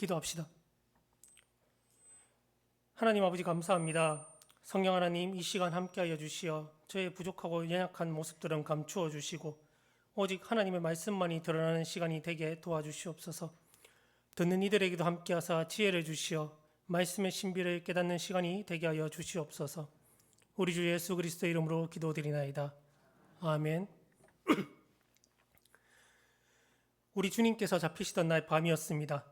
기도합시다. 하나님 아버지 감사합니다. 성령 하나님, 이 시간 함께하여 주시어 저의 부족하고 연약한 모습들은 감추어 주시고 오직 하나님의 말씀만이 드러나는 시간이 되게 도와주시옵소서. 듣는 이들에게도 함께하사 지혜를 주시어 말씀의 신비를 깨닫는 시간이 되게 하여 주시옵소서. 우리 주 예수 그리스도의 이름으로 기도드리나이다. 아멘. 우리 주님께서 잡히시던 날 밤이었습니다.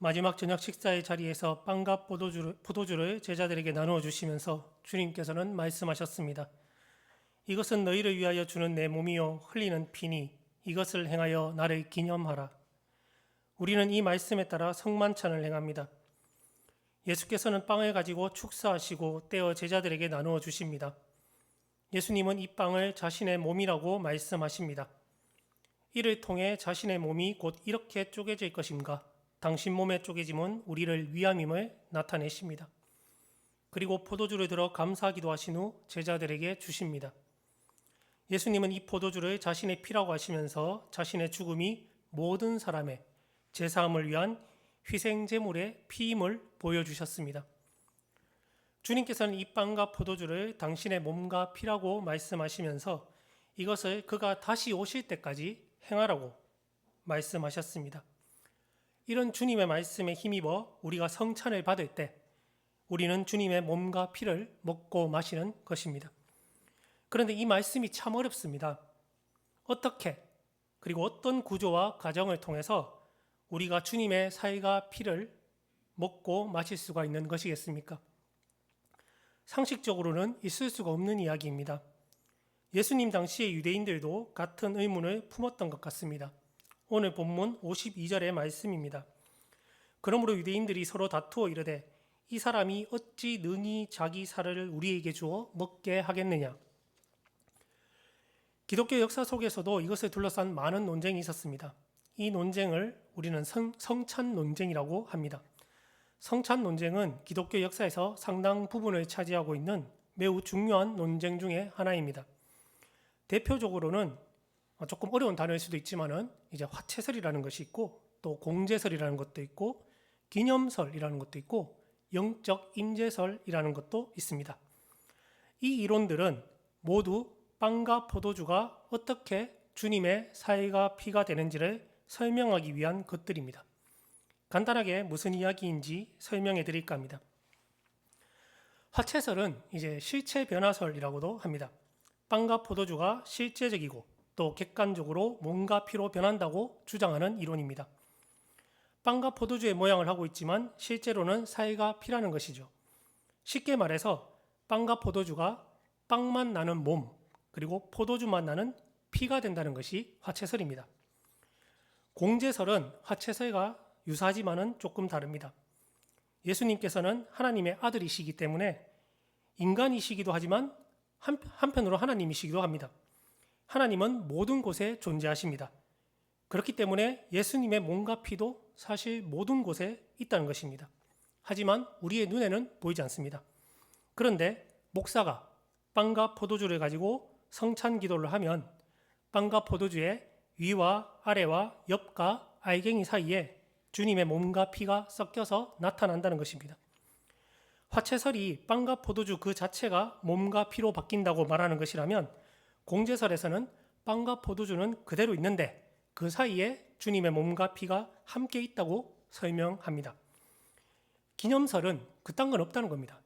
마지막 저녁 식사의 자리에서 빵과 포도주를 제자들에게 나누어 주시면서 주님께서는 말씀하셨습니다. 이것은 너희를 위하여 주는 내 몸이요 흘리는 피니 이것을 행하여 나를 기념하라. 우리는 이 말씀에 따라 성만찬을 행합니다. 예수께서는 빵을 가지고 축사하시고 떼어 제자들에게 나누어 주십니다. 예수님은 이 빵을 자신의 몸이라고 말씀하십니다. 이를 통해 자신의 몸이 곧 이렇게 쪼개질 것인가, 당신 몸의 쪼개짐은 우리를 위함임을 나타내십니다. 그리고 포도주를 들어 감사하기도 하신 후 제자들에게 주십니다. 예수님은 이 포도주를 자신의 피라고 하시면서 자신의 죽음이 모든 사람의 제사함을 위한 희생제물의 피임을 보여주셨습니다. 주님께서는 이 빵과 포도주를 당신의 몸과 피라고 말씀하시면서 이것을 그가 다시 오실 때까지 행하라고 말씀하셨습니다. 이런 주님의 말씀에 힘입어 우리가 성찬을 받을 때 우리는 주님의 몸과 피를 먹고 마시는 것입니다. 그런데 이 말씀이 참 어렵습니다. 어떻게 그리고 어떤 구조와 과정을 통해서 우리가 주님의 살과 피를 먹고 마실 수가 있는 것이겠습니까? 상식적으로는 있을 수가 없는 이야기입니다. 예수님 당시의 유대인들도 같은 의문을 품었던 것 같습니다. 오늘 본문 52절의 말씀입니다. 그러므로 유대인들이 서로 다투어 이르되 이 사람이 어찌 능히 자기 살을 우리에게 주어 먹게 하겠느냐. 기독교 역사 속에서도 이것을 둘러싼 많은 논쟁이 있었습니다. 이 논쟁을 우리는 성찬 논쟁이라고 합니다. 성찬 논쟁은 기독교 역사에서 상당 부분을 차지하고 있는 매우 중요한 논쟁 중에 하나입니다. 대표적으로는 조금 어려운 단어일 수도 있지만은 이제 화채설이라는 것이 있고 또 공제설이라는 것도 있고 기념설이라는 것도 있고 영적 임재설이라는 것도 있습니다. 이 이론들은 모두 빵과 포도주가 어떻게 주님의 살과 피가 되는지를 설명하기 위한 것들입니다. 간단하게 무슨 이야기인지 설명해 드릴까 합니다. 화채설은 이제 실체 변화설이라고도 합니다. 빵과 포도주가 실제적이고 또 객관적으로 몸과 피로 변한다고 주장하는 이론입니다. 빵과 포도주의 모양을 하고 있지만 실제로는 살과 피라는 것이죠. 쉽게 말해서 빵과 포도주가 빵만 나는 몸 그리고 포도주만 나는 피가 된다는 것이 화채설입니다. 공제설은 화채설과 유사하지만은 조금 다릅니다. 예수님께서는 하나님의 아들이시기 때문에 인간이시기도 하지만 한편으로 하나님이시기도 합니다. 하나님은 모든 곳에 존재하십니다. 그렇기 때문에 예수님의 몸과 피도 사실 모든 곳에 있다는 것입니다. 하지만 우리의 눈에는 보이지 않습니다. 그런데 목사가 빵과 포도주를 가지고 성찬 기도를 하면 빵과 포도주의 위와 아래와 옆과 알갱이 사이에 주님의 몸과 피가 섞여서 나타난다는 것입니다. 화채설이 빵과 포도주 그 자체가 몸과 피로 바뀐다고 말하는 것이라면 공제설에서는 빵과 포도주는 그대로 있는데 그 사이에 주님의 몸과 피가 함께 있다고 설명합니다. 기념설은 그딴 건 없다는 겁니다.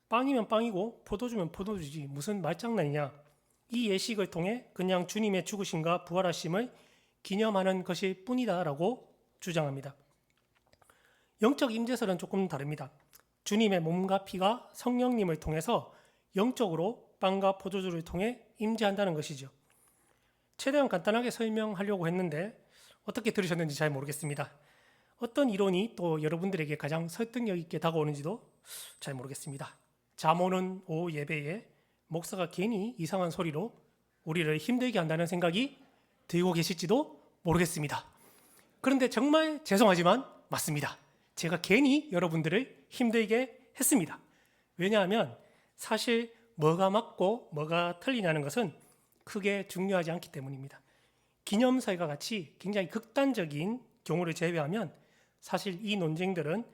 빵이면 빵이고 포도주면 포도주지 무슨 말장난이냐. 이 예식을 통해 그냥 주님의 죽으심과 부활하심을 기념하는 것일 뿐이다라고 주장합니다. 영적 임재설은 조금 다릅니다. 주님의 몸과 피가 성령님을 통해서 영적으로 빵과 포도주를 통해 임재한다는 것이죠. 최대한 간단하게 설명하려고 했는데 어떻게 들으셨는지 잘 모르겠습니다. 어떤 이론이 또 여러분들에게 가장 설득력 있게 다가오는지도 잘 모르겠습니다. 잠 오는 오후 예배에 목사가 괜히 이상한 소리로 우리를 힘들게 한다는 생각이 들고 계실지도 모르겠습니다. 그런데 정말 죄송하지만 맞습니다. 제가 괜히 여러분들을 힘들게 했습니다. 왜냐하면 사실 뭐가 맞고 뭐가 틀리냐는 것은 크게 중요하지 않기 때문입니다. 기념설과 같이 굉장히 극단적인 경우를 제외하면 사실 이 논쟁들은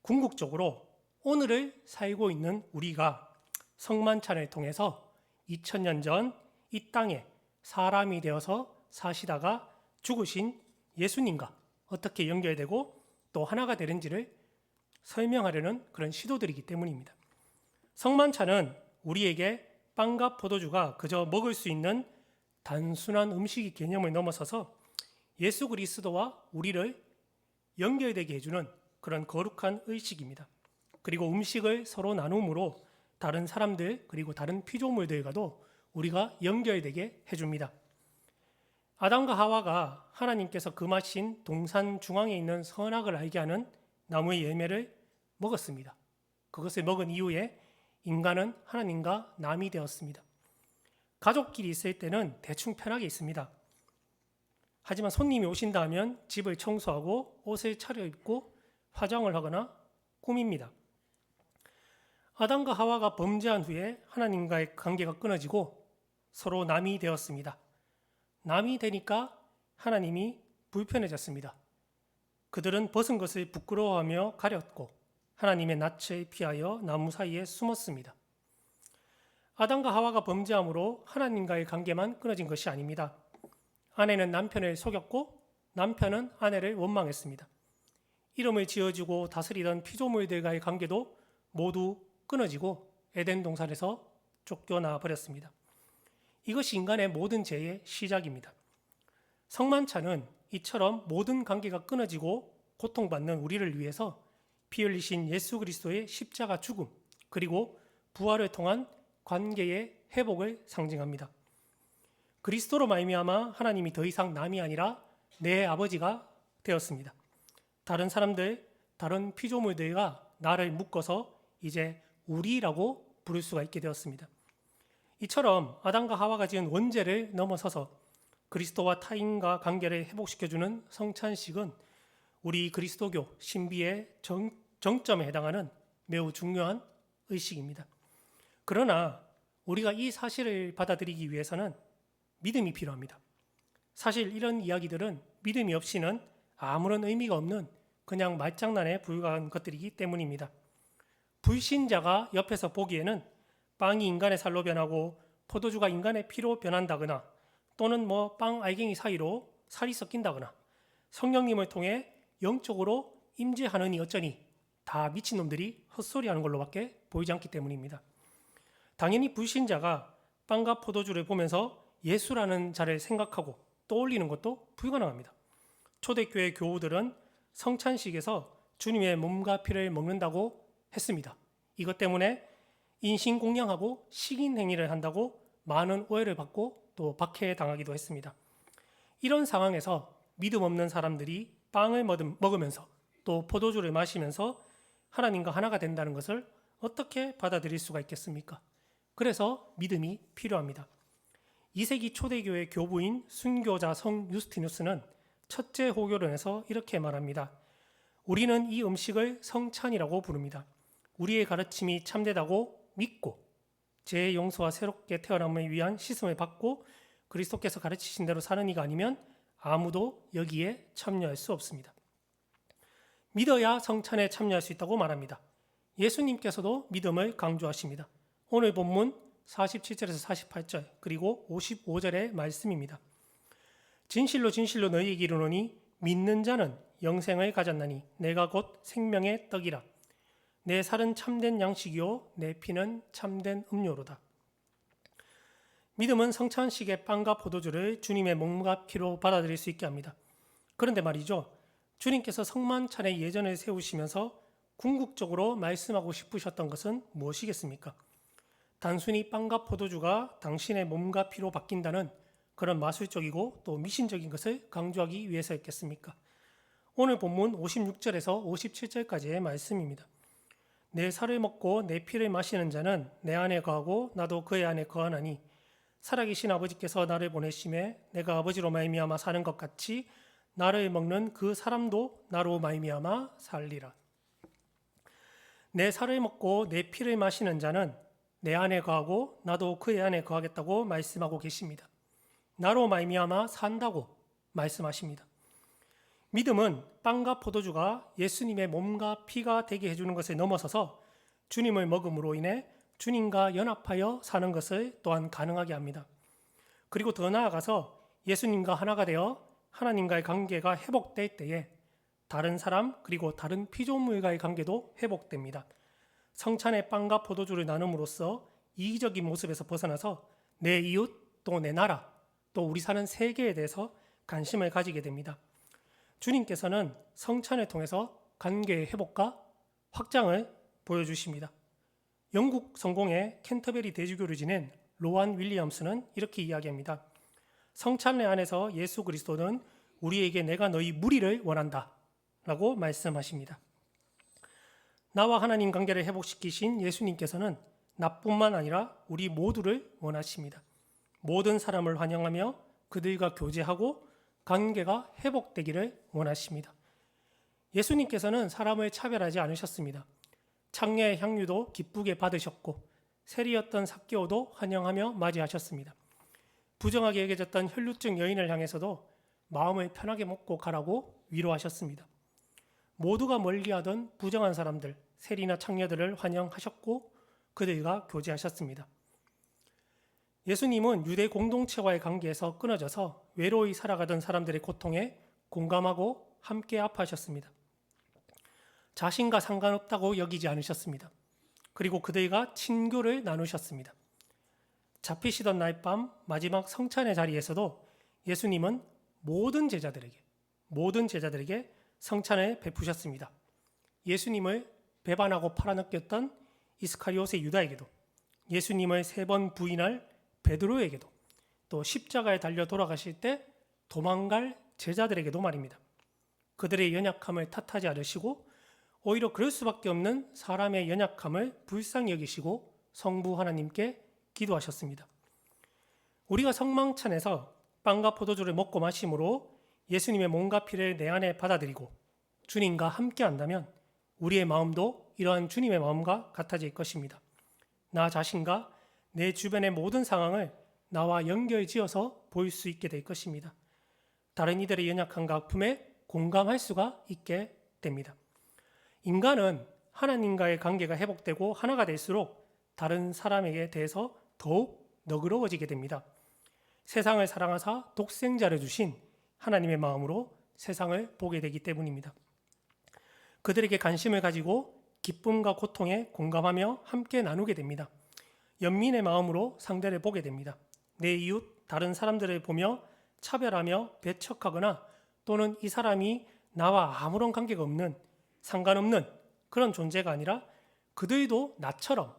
궁극적으로 오늘을 살고 있는 우리가 성만찬을 통해서 2000년 전 이 땅에 사람이 되어서 사시다가 죽으신 예수님과 어떻게 연결되고 또 하나가 되는지를 설명하려는 그런 시도들이기 때문입니다. 성만찬은 우리에게 빵과 포도주가 그저 먹을 수 있는 단순한 음식의 개념을 넘어서서 예수 그리스도와 우리를 연결되게 해주는 그런 거룩한 의식입니다. 그리고 음식을 서로 나눔으로 다른 사람들 그리고 다른 피조물들과도 우리가 연결되게 해줍니다. 아담과 하와가 하나님께서 금하신 동산 중앙에 있는 선악을 알게 하는 나무의 열매를 먹었습니다. 그것을 먹은 이후에 인간은 하나님과 남이 되었습니다. 가족끼리 있을 때는 대충 편하게 있습니다. 하지만 손님이 오신다 하면 집을 청소하고 옷을 차려입고 화장을 하거나 꾸밉니다. 아담과 하와가 범죄한 후에 하나님과의 관계가 끊어지고 서로 남이 되었습니다. 남이 되니까 하나님이 불편해졌습니다. 그들은 벗은 것을 부끄러워하며 가렸고 하나님의 낯을 피하여 나무 사이에 숨었습니다. 아담과 하와가 범죄함으로 하나님과의 관계만 끊어진 것이 아닙니다. 아내는 남편을 속였고 남편은 아내를 원망했습니다. 이름을 지어주고 다스리던 피조물들과의 관계도 모두 끊어지고 에덴 동산에서 쫓겨나 버렸습니다. 이것이 인간의 모든 죄의 시작입니다. 성만찬은 이처럼 모든 관계가 끊어지고 고통받는 우리를 위해서 피 흘리신 예수 그리스도의 십자가 죽음 그리고 부활을 통한 관계의 회복을 상징합니다. 그리스도로 말미암아 하나님이 더 이상 남이 아니라 내 아버지가 되었습니다. 다른 사람들, 다른 피조물들과 나를 묶어서 이제 우리라고 부를 수가 있게 되었습니다. 이처럼 아담과 하와가 지은 원죄를 넘어서서 그리스도와 타인과 관계를 회복시켜주는 성찬식은 우리 그리스도교 신비의 정점에 해당하는 매우 중요한 의식입니다. 그러나 우리가 이 사실을 받아들이기 위해서는 믿음이 필요합니다. 사실 이런 이야기들은 믿음이 없이는 아무런 의미가 없는 그냥 말장난에 불과한 것들이기 때문입니다. 불신자가 옆에서 보기에는 빵이 인간의 살로 변하고 포도주가 인간의 피로 변한다거나 또는 빵 알갱이 사이로 살이 섞인다거나 성령님을 통해 영적으로 임재하느니 어쩌니 다 미친놈들이 헛소리하는 걸로밖에 보이지 않기 때문입니다. 당연히 불신자가 빵과 포도주를 보면서 예수라는 자를 생각하고 떠올리는 것도 불가능합니다. 초대교회 교우들은 성찬식에서 주님의 몸과 피를 먹는다고 했습니다. 이것 때문에 인신공양하고 식인 행위를 한다고 많은 오해를 받고 또 박해당하기도 했습니다. 이런 상황에서 믿음 없는 사람들이 빵을 먹으면서 또 포도주를 마시면서 하나님과 하나가 된다는 것을 어떻게 받아들일 수가 있겠습니까? 그래서 믿음이 필요합니다. 2세기 초대교회 교부인 순교자 성 유스티누스는 첫째 호교론에서 이렇게 말합니다. 우리는 이 음식을 성찬이라고 부릅니다. 우리의 가르침이 참되다고 믿고 죄의 용서와 새롭게 태어남을 위한 씻음을 받고 그리스도께서 가르치신 대로 사는 이가 아니면 아무도 여기에 참여할 수 없습니다. 믿어야 성찬에 참여할 수 있다고 말합니다. 예수님께서도 믿음을 강조하십니다. 오늘 본문 47절에서 48절 그리고 55절의 말씀입니다. 진실로 진실로 너희에게 이르노니 믿는 자는 영생을 가졌나니 내가 곧 생명의 떡이라. 내 살은 참된 양식이요 내 피는 참된 음료로다. 믿음은 성찬식의 빵과 포도주를 주님의 몸과 피로 받아들일 수 있게 합니다. 그런데 말이죠. 주님께서 성만찬의 예전을 세우시면서 궁극적으로 말씀하고 싶으셨던 것은 무엇이겠습니까? 단순히 빵과 포도주가 당신의 몸과 피로 바뀐다는 그런 마술적이고 또 미신적인 것을 강조하기 위해서였겠습니까? 오늘 본문 56절에서 57절까지의 말씀입니다. 내 살을 먹고 내 피를 마시는 자는 내 안에 거하고 나도 그의 안에 거하나니 살아계신 아버지께서 나를 보내심에 내가 아버지로 말미암아 사는 것 같이 나를 먹는 그 사람도 나로 말미암아 살리라. 내 살을 먹고 내 피를 마시는 자는 내 안에 거하고 나도 그의 안에 거하겠다고 말씀하고 계십니다. 나로 말미암아 산다고 말씀하십니다. 믿음은 빵과 포도주가 예수님의 몸과 피가 되게 해주는 것을 넘어서서 주님을 먹음으로 인해 주님과 연합하여 사는 것을 또한 가능하게 합니다. 그리고 더 나아가서 예수님과 하나가 되어 하나님과의 관계가 회복될 때에 다른 사람 그리고 다른 피조물과의 관계도 회복됩니다. 성찬의 빵과 포도주를 나눔으로써 이기적인 모습에서 벗어나서 내 이웃 또 내 나라 또 우리 사는 세계에 대해서 관심을 가지게 됩니다. 주님께서는 성찬을 통해서 관계의 회복과 확장을 보여주십니다. 영국 성공의 캔터베리 대주교를 지낸 로안 윌리엄스는 이렇게 이야기합니다. 성찬례 안에서 예수 그리스도는 우리에게 내가 너희 무리를 원한다 라고 말씀하십니다. 나와 하나님 관계를 회복시키신 예수님께서는 나뿐만 아니라 우리 모두를 원하십니다. 모든 사람을 환영하며 그들과 교제하고 관계가 회복되기를 원하십니다. 예수님께서는 사람을 차별하지 않으셨습니다. 창녀의 향유도 기쁘게 받으셨고 세리였던 삭개오도 환영하며 맞이하셨습니다. 부정하게 여겨졌던 혈루증 여인을 향해서도 마음을 편하게 먹고 가라고 위로하셨습니다. 모두가 멀리하던 부정한 사람들, 세리나 창녀들을 환영하셨고 그들과 교제하셨습니다. 예수님은 유대 공동체와의 관계에서 끊어져서 외로이 살아가던 사람들의 고통에 공감하고 함께 아파하셨습니다. 자신과 상관없다고 여기지 않으셨습니다. 그리고 그들과 친교를 나누셨습니다. 잡히시던 날 밤 마지막 성찬의 자리에서도 예수님은 모든 제자들에게 성찬을 베푸셨습니다. 예수님을 배반하고 팔아넘겼던 이스카리옷의 유다에게도, 예수님을 3번 부인할 베드로에게도, 또 십자가에 달려 돌아가실 때 도망갈 제자들에게도 말입니다. 그들의 연약함을 탓하지 않으시고 오히려 그럴 수밖에 없는 사람의 연약함을 불쌍히 여기시고 성부 하나님께 기도하셨습니다. 우리가 성망찬에서 빵과 포도주를 먹고 마심으로 예수님의 몸과 피를 내 안에 받아들이고 주님과 함께 한다면 우리의 마음도 이러한 주님의 마음과 같아질 것입니다. 나 자신과 내 주변의 모든 상황을 나와 연결지어서 볼 수 있게 될 것입니다. 다른 이들의 연약함과 아픔에 공감할 수가 있게 됩니다. 인간은 하나님과의 관계가 회복되고 하나가 될수록 다른 사람에게 대해서 더욱 너그러워지게 됩니다. 세상을 사랑하사 독생자를 주신 하나님의 마음으로 세상을 보게 되기 때문입니다. 그들에게 관심을 가지고 기쁨과 고통에 공감하며 함께 나누게 됩니다. 연민의 마음으로 상대를 보게 됩니다. 내 이웃, 다른 사람들을 보며 차별하며 배척하거나 또는 이 사람이 나와 아무런 관계가 없는, 상관없는 그런 존재가 아니라 그들도 나처럼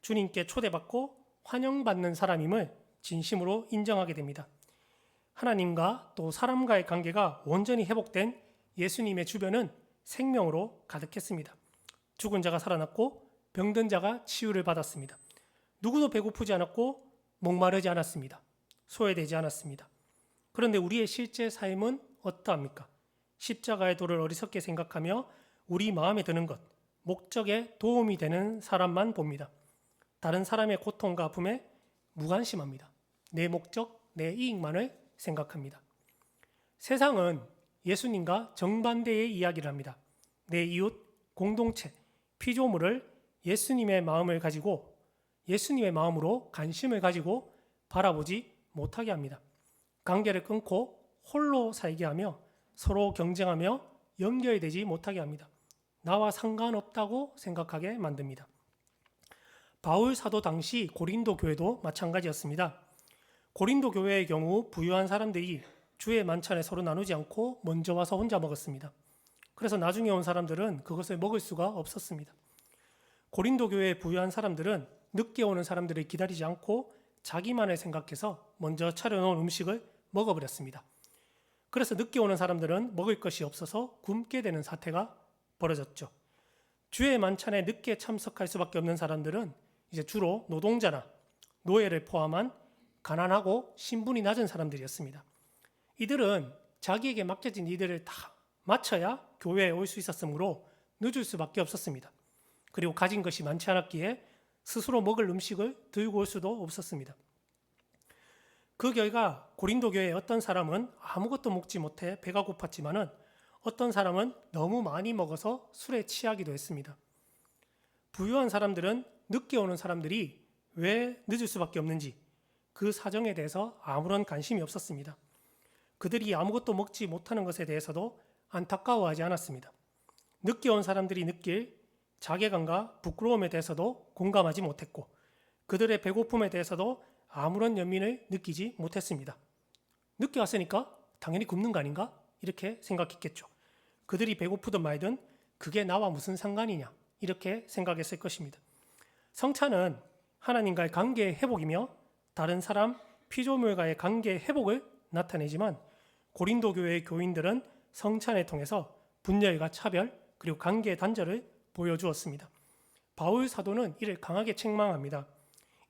주님께 초대받고 환영받는 사람임을 진심으로 인정하게 됩니다. 하나님과 또 사람과의 관계가 온전히 회복된 예수님의 주변은 생명으로 가득했습니다. 죽은 자가 살아났고 병든 자가 치유를 받았습니다. 누구도 배고프지 않았고 목마르지 않았습니다. 소외되지 않았습니다. 그런데 우리의 실제 삶은 어떠합니까? 십자가의 도를 어리석게 생각하며 우리 마음에 드는 것, 목적에 도움이 되는 사람만 봅니다. 다른 사람의 고통과 아픔에 무관심합니다. 내 목적, 내 이익만을 생각합니다. 세상은 예수님과 정반대의 이야기를 합니다. 내 이웃, 공동체, 피조물을 예수님의 마음을 가지고 예수님의 마음으로 관심을 가지고 바라보지 못하게 합니다. 관계를 끊고 홀로 살게 하며 서로 경쟁하며 연결되지 못하게 합니다. 나와 상관없다고 생각하게 만듭니다. 바울 사도 당시 고린도 교회도 마찬가지였습니다. 고린도 교회의 경우 부유한 사람들이 주의 만찬에 서로 나누지 않고 먼저 와서 혼자 먹었습니다. 그래서 나중에 온 사람들은 그것을 먹을 수가 없었습니다. 고린도 교회의 부유한 사람들은 늦게 오는 사람들을 기다리지 않고 자기만을 생각해서 먼저 차려놓은 음식을 먹어버렸습니다. 그래서 늦게 오는 사람들은 먹을 것이 없어서 굶게 되는 사태가 벌어졌죠. 주의 만찬에 늦게 참석할 수밖에 없는 사람들은 이제 주로 노동자나 노예를 포함한 가난하고 신분이 낮은 사람들이었습니다. 이들은 자기에게 맡겨진 일들을 다 마쳐야 교회에 올 수 있었으므로 늦을 수밖에 없었습니다. 그리고 가진 것이 많지 않았기에 스스로 먹을 음식을 들고 올 수도 없었습니다. 그 결과 고린도 교회의 어떤 사람은 아무것도 먹지 못해 배가 고팠지만은 어떤 사람은 너무 많이 먹어서 술에 취하기도 했습니다. 부유한 사람들은 늦게 오는 사람들이 왜 늦을 수밖에 없는지 그 사정에 대해서 아무런 관심이 없었습니다. 그들이 아무것도 먹지 못하는 것에 대해서도 안타까워하지 않았습니다. 늦게 온 사람들이 느낄 자괴감과 부끄러움에 대해서도 공감하지 못했고 그들의 배고픔에 대해서도 아무런 연민을 느끼지 못했습니다. 늦게 왔으니까 당연히 굶는 거 아닌가? 이렇게 생각했겠죠. 그들이 배고프든 말든 그게 나와 무슨 상관이냐? 이렇게 생각했을 것입니다. 성찬은 하나님과의 관계의 회복이며 다른 사람, 피조물과의 관계의 회복을 나타내지만 고린도 교회의 교인들은 성찬을 통해서 분열과 차별 그리고 관계의 단절을 보여주었습니다. 바울 사도는 이를 강하게 책망합니다.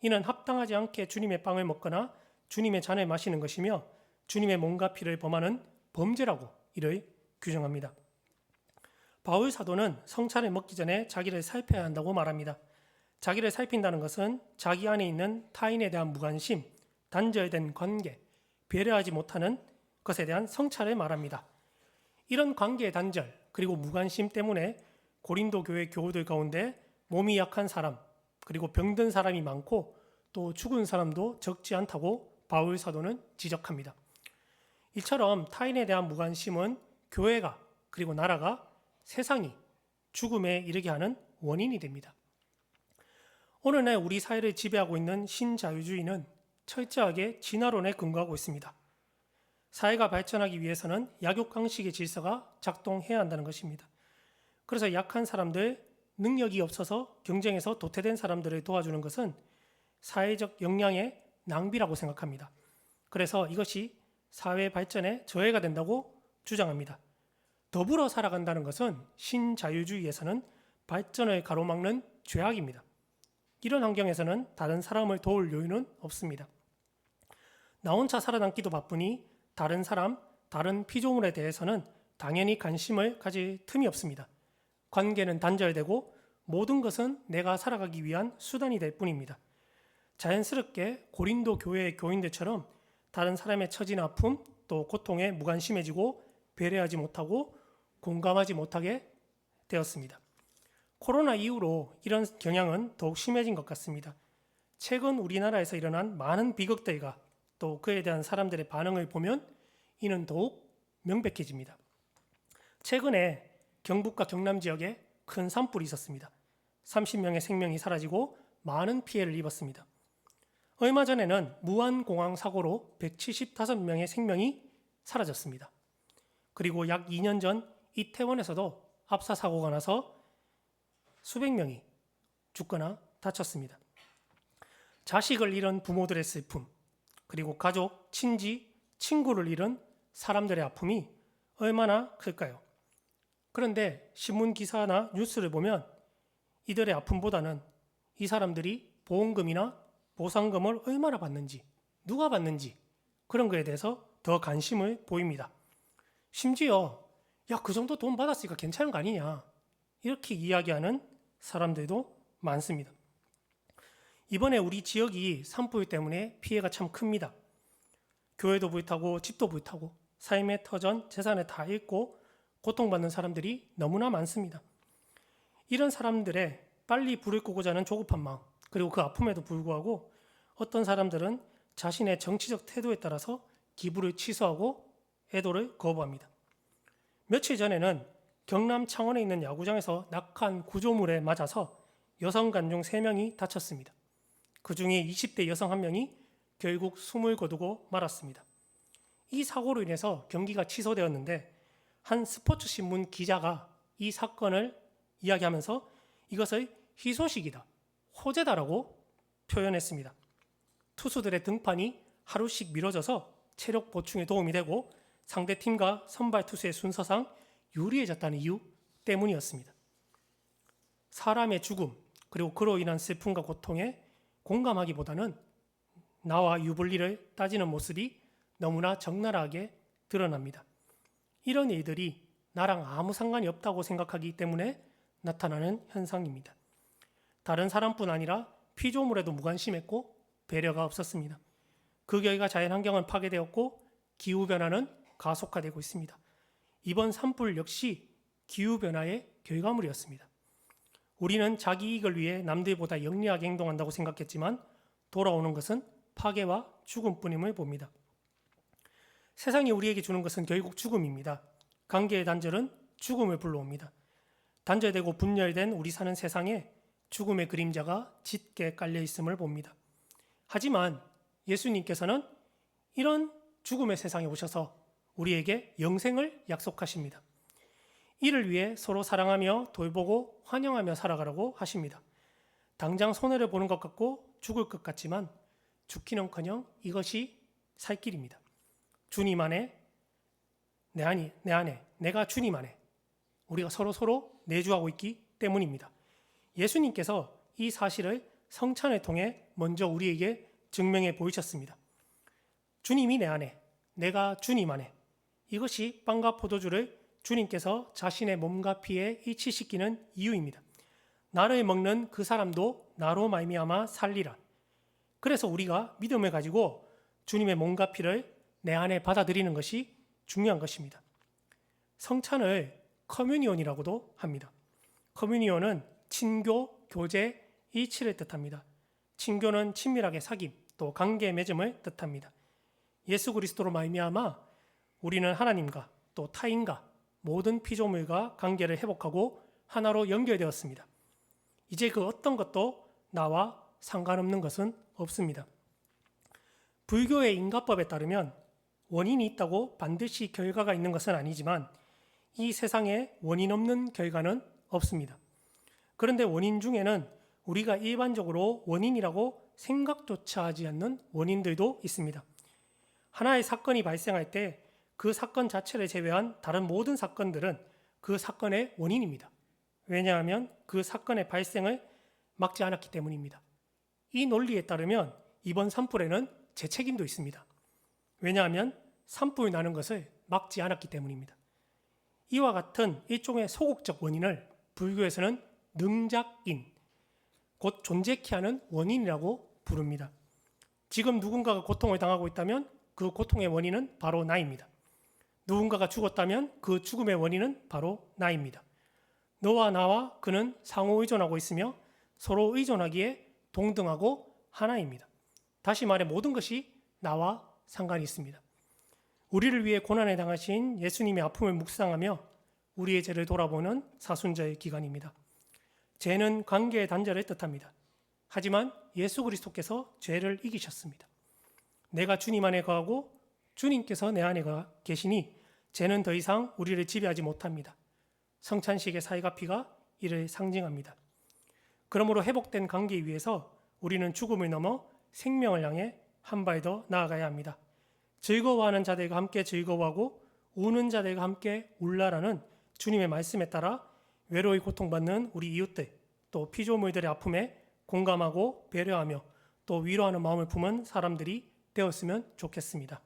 이는 합당하지 않게 주님의 빵을 먹거나 주님의 잔을 마시는 것이며 주님의 몸과 피를 범하는 범죄라고 이를 규정합니다. 바울 사도는 성찬을 먹기 전에 자기를 살펴야 한다고 말합니다. 자기를 살핀다는 것은 자기 안에 있는 타인에 대한 무관심, 단절된 관계, 배려하지 못하는 것에 대한 성찰을 말합니다. 이런 관계의 단절 그리고 무관심 때문에 고린도 교회 교우들 가운데 몸이 약한 사람 그리고 병든 사람이 많고 또 죽은 사람도 적지 않다고 바울 사도는 지적합니다. 이처럼 타인에 대한 무관심은 교회가 그리고 나라가 세상이 죽음에 이르게 하는 원인이 됩니다. 오늘날 우리 사회를 지배하고 있는 신자유주의는 철저하게 진화론에 근거하고 있습니다. 사회가 발전하기 위해서는 약육강식의 질서가 작동해야 한다는 것입니다. 그래서 약한 사람들, 능력이 없어서 경쟁에서 도태된 사람들을 도와주는 것은 사회적 역량의 낭비라고 생각합니다. 그래서 이것이 사회 발전에 저해가 된다고 주장합니다. 더불어 살아간다는 것은 신자유주의에서는 발전을 가로막는 죄악입니다. 이런 환경에서는 다른 사람을 도울 여유는 없습니다. 나 혼자 살아남기도 바쁘니 다른 사람, 다른 피조물에 대해서는 당연히 관심을 가질 틈이 없습니다. 관계는 단절되고 모든 것은 내가 살아가기 위한 수단이 될 뿐입니다. 자연스럽게 고린도 교회의 교인들처럼 다른 사람의 처진 아픔 또 고통에 무관심해지고 배려하지 못하고 공감하지 못하게 되었습니다. 코로나 이후로 이런 경향은 더욱 심해진 것 같습니다. 최근 우리나라에서 일어난 많은 비극들과 또 그에 대한 사람들의 반응을 보면 이는 더욱 명백해집니다. 최근에 경북과 경남 지역에 큰 산불이 있었습니다. 30명의 생명이 사라지고 많은 피해를 입었습니다. 얼마 전에는 무안공항 사고로 175명의 생명이 사라졌습니다. 그리고 약 2년 전 이태원에서도 압사 사고가 나서 수백 명이 죽거나 다쳤습니다. 자식을 잃은 부모들의 슬픔, 그리고 가족, 친지, 친구를 잃은 사람들의 아픔이 얼마나 클까요? 그런데 신문 기사나 뉴스를 보면 이들의 아픔보다는 이 사람들이 보험금이나 보상금을 얼마나 받는지, 누가 받는지 그런 거에 대해서 더 관심을 보입니다. 심지어 야, 그 정도 돈 받았으니까 괜찮은 거 아니냐 이렇게 이야기하는 사람들도 많습니다. 이번에 우리 지역이 산불 때문에 피해가 참 큽니다. 교회도 불타고 집도 불타고 삶의 터전, 재산을 다 잃고 고통받는 사람들이 너무나 많습니다. 이런 사람들의 빨리 불을 끄고자 하는 조급한 마음 그리고 그 아픔에도 불구하고 어떤 사람들은 자신의 정치적 태도에 따라서 기부를 취소하고 애도를 거부합니다. 며칠 전에는 경남 창원에 있는 야구장에서 낙한 구조물에 맞아서 여성 관중 3명이 다쳤습니다. 그 중에 20대 여성 1명이 결국 숨을 거두고 말았습니다. 이 사고로 인해서 경기가 취소되었는데 한 스포츠 신문 기자가 이 사건을 이야기하면서 이것을 희소식이다, 호재다라고 표현했습니다. 투수들의 등판이 하루씩 미뤄져서 체력 보충에 도움이 되고 상대팀과 선발 투수의 순서상 유리해졌다는 이유 때문이었습니다. 사람의 죽음 그리고 그로 인한 슬픔과 고통에 공감하기보다는 나와 유불리를 따지는 모습이 너무나 적나라하게 드러납니다. 이런 일들이 나랑 아무 상관이 없다고 생각하기 때문에 나타나는 현상입니다. 다른 사람뿐 아니라 피조물에도 무관심했고 배려가 없었습니다. 그 결과 자연환경은 파괴되었고 기후변화는 가속화되고 있습니다. 이번 산불 역시 기후변화의 결과물이었습니다. 우리는 자기 이익을 위해 남들보다 영리하게 행동한다고 생각했지만 돌아오는 것은 파괴와 죽음뿐임을 봅니다. 세상이 우리에게 주는 것은 결국 죽음입니다. 관계의 단절은 죽음을 불러옵니다. 단절되고 분열된 우리 사는 세상에 죽음의 그림자가 짙게 깔려 있음을 봅니다. 하지만 예수님께서는 이런 죽음의 세상에 오셔서 우리에게 영생을 약속하십니다. 이를 위해 서로 사랑하며 돌보고 환영하며 살아가라고 하십니다. 당장 손해를 보는 것 같고 죽을 것 같지만 죽기는커녕 이것이 살 길입니다. 주님 안에, 내 안에, 내가 주님 안에 우리가 서로 내주하고 있기 때문입니다. 예수님께서 이 사실을 성찬을 통해 먼저 우리에게 증명해 보이셨습니다. 주님이 내 안에, 내가 주님 안에, 이것이 빵과 포도주를 주님께서 자신의 몸과 피에 일치시키는 이유입니다. 나를 먹는 그 사람도 나로 말미암아 살리라. 그래서 우리가 믿음을 가지고 주님의 몸과 피를 내 안에 받아들이는 것이 중요한 것입니다. 성찬을 커뮤니온이라고도 합니다. 커뮤니온은 친교, 교제, 일치를 뜻합니다. 친교는 친밀하게 사귐, 또 관계 맺음을 뜻합니다. 예수 그리스도로 말미암아 우리는 하나님과 또 타인과 모든 피조물과 관계를 회복하고 하나로 연결되었습니다. 이제 그 어떤 것도 나와 상관없는 것은 없습니다. 불교의 인과법에 따르면 원인이 있다고 반드시 결과가 있는 것은 아니지만 이 세상에 원인 없는 결과는 없습니다. 그런데 원인 중에는 우리가 일반적으로 원인이라고 생각조차 하지 않는 원인들도 있습니다. 하나의 사건이 발생할 때 그 사건 자체를 제외한 다른 모든 사건들은 그 사건의 원인입니다. 왜냐하면 그 사건의 발생을 막지 않았기 때문입니다. 이 논리에 따르면 이번 산불에는 제 책임도 있습니다. 왜냐하면 산불 나는 것을 막지 않았기 때문입니다. 이와 같은 일종의 소극적 원인을 불교에서는 능작인, 곧 존재케 하는 원인이라고 부릅니다. 지금 누군가가 고통을 당하고 있다면 그 고통의 원인은 바로 나입니다. 누군가가 죽었다면 그 죽음의 원인은 바로 나입니다. 너와 나와 그는 상호 의존하고 있으며 서로 의존하기에 동등하고 하나입니다. 다시 말해 모든 것이 나와 상관이 있습니다. 우리를 위해 고난을 당하신 예수님의 아픔을 묵상하며 우리의 죄를 돌아보는 사순절 기간입니다. 죄는 관계의 단절을 뜻합니다. 하지만 예수 그리스도께서 죄를 이기셨습니다. 내가 주님 안에 거하고 주님께서 내 안에 계시니 죄는 더 이상 우리를 지배하지 못합니다. 성찬식의 살과 피가 이를 상징합니다. 그러므로 회복된 관계 위에서 우리는 죽음을 넘어 생명을 향해 한 발 더 나아가야 합니다. 즐거워하는 자들과 함께 즐거워하고 우는 자들과 함께 울라라는 주님의 말씀에 따라 외로이 고통받는 우리 이웃들 또 피조물들의 아픔에 공감하고 배려하며 또 위로하는 마음을 품은 사람들이 되었으면 좋겠습니다.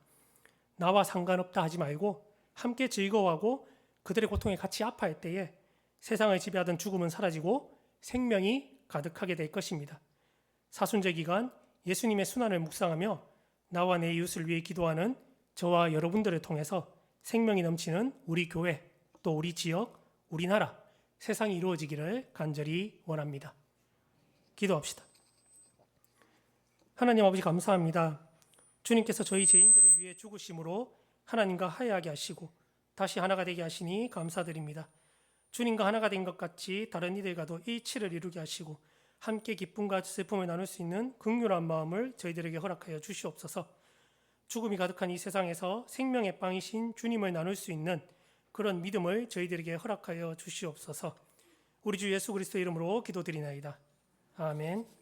나와 상관없다 하지 말고 함께 즐거워하고 그들의 고통에 같이 아파할 때에 세상을 지배하던 죽음은 사라지고 생명이 가득하게 될 것입니다. 사순절 기간 예수님의 순환을 묵상하며 나와 내 이웃을 위해 기도하는 저와 여러분들을 통해서 생명이 넘치는 우리 교회, 또 우리 지역, 우리나라, 세상이 이루어지기를 간절히 원합니다. 기도합시다. 하나님 아버지 감사합니다. 주님께서 저희 죄인들을 위해 죽으심으로 하나님과 화해하게 하시고 다시 하나가 되게 하시니 감사드립니다. 주님과 하나가 된 것 같이 다른 이들과도 일치를 이루게 하시고 함께 기쁨과 슬픔을 나눌 수 있는 긍휼한 마음을 저희들에게 허락하여 주시옵소서. 죽음이 가득한 이 세상에서 생명의 빵이신 주님을 나눌 수 있는 그런 믿음을 저희들에게 허락하여 주시옵소서. 우리 주 예수 그리스도 이름으로 기도드리나이다. 아멘.